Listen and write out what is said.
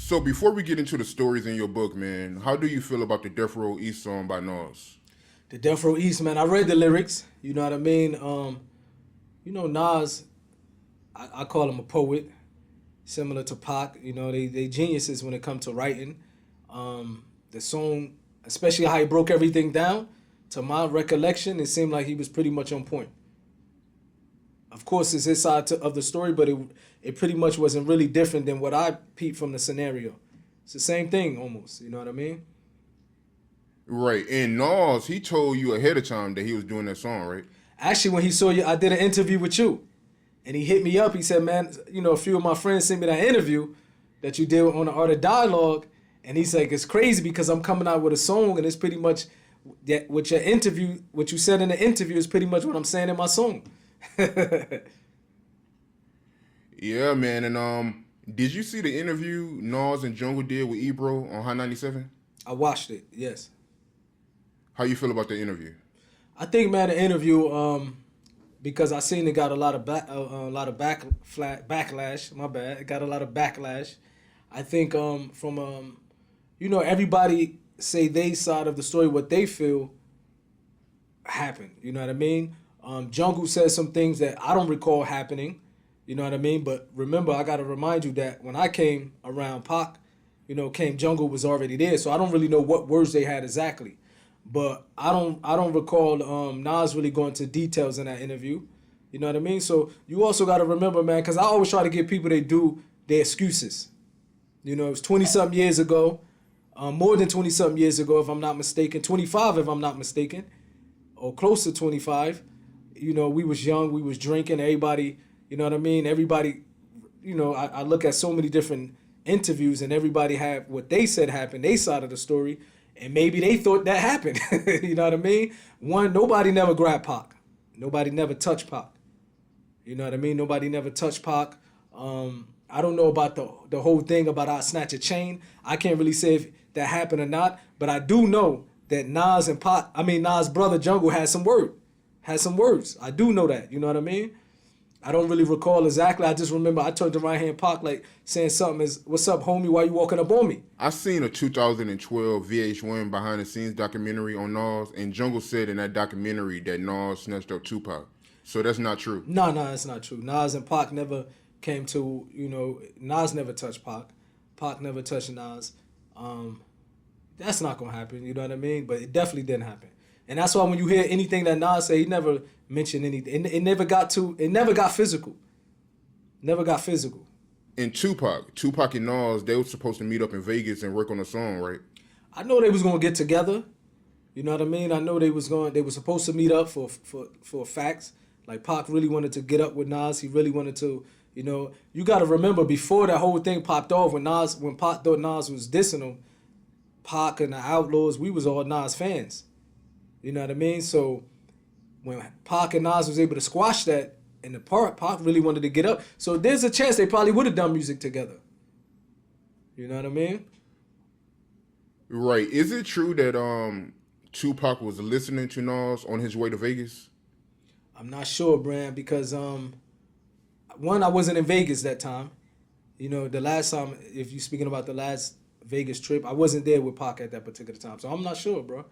So before we get into the stories in your book, man, how do you feel about the Death Row East song by Nas? The Death Row East, man. I read the lyrics. You know what I mean? Nas, I call him a poet, similar to Pac. You know, they geniuses when it comes to writing. The song, especially how he broke everything down, to my recollection, it seemed like he was pretty much on point. Of course, it's his side of the story, but it pretty much wasn't really different than what I peeped from the scenario. It's the same thing almost. You know what I mean? Right. And Nas, he told you ahead of time that he was doing that song, right? Actually, when he saw you, I did an interview with you. And he hit me up. He said, man, a few of my friends sent me that interview that you did on the Art of Dialogue. And he's like, it's crazy because I'm coming out with a song and it's pretty much that what your interview, what you said in the interview is pretty much what I'm saying in my song. Yeah, man. And did you see the interview Nas and Jungle did with Ebro on Hot 97? I watched it, yes. How you feel about the interview? I think, man, the interview, because I seen it got a lot of backlash. My bad, it got a lot of backlash. I think from everybody say they side of the story, what they feel happened. You know what I mean? Jungle said some things that I don't recall happening. You know what I mean? But remember, I got to remind you that when I came around, Pac, Jungle was already there. So I don't really know what words they had exactly. But I don't recall Nas really going into details in that interview. You know what I mean? So you also got to remember, man, because I always try to give people their excuses. It was 20-something years ago, more than 20-something years ago, if I'm not mistaken, 25 if I'm not mistaken, or close to 25. We was young, we was drinking, everybody, you know what I mean? Everybody, I look at so many different interviews and everybody had what they said happened, their side of the story. And maybe they thought that happened. You know what I mean? Nobody never grabbed Pac. Nobody never touched Pac. You know what I mean? Nobody never touched Pac. I don't know about the whole thing about I snatch a chain. I can't really say if that happened or not. But I do know that Nas' brother Jungle had some words. I do know that. You know what I mean? I don't really recall exactly. I just remember I turned to right hand Pac like saying something is, "What's up, homie? Why you walking up on me?" I seen a 2012 VH1 behind the scenes documentary on Nas, and Jungle said in that documentary that Nas snatched up Tupac. So that's not true. No, that's not true. Nas and Pac never came to, Nas never touched Pac. Pac never touched Nas. That's not gonna happen. You know what I mean? But it definitely didn't happen. And that's why when you hear anything that Nas say, he never mentioned anything. It never got physical. Never got physical. And Tupac and Nas, they were supposed to meet up in Vegas and work on a song, right? I know they was gonna get together. You know what I mean? I know they were supposed to meet up for facts. Like Pac really wanted to get up with Nas. He really wanted to, you gotta remember before that whole thing popped off, when Pac thought Nas was dissing him, Pac and the Outlaws, we was all Nas fans. You know what I mean? So when Pac and Nas was able to squash that in the part, Pac really wanted to get up. So there's a chance they probably would have done music together. You know what I mean? Right. Is it true that Tupac was listening to Nas on his way to Vegas? I'm not sure, Brand, because one, I wasn't in Vegas that time. The last time, if you're speaking about the last Vegas trip, I wasn't there with Pac at that particular time. So I'm not sure, bro.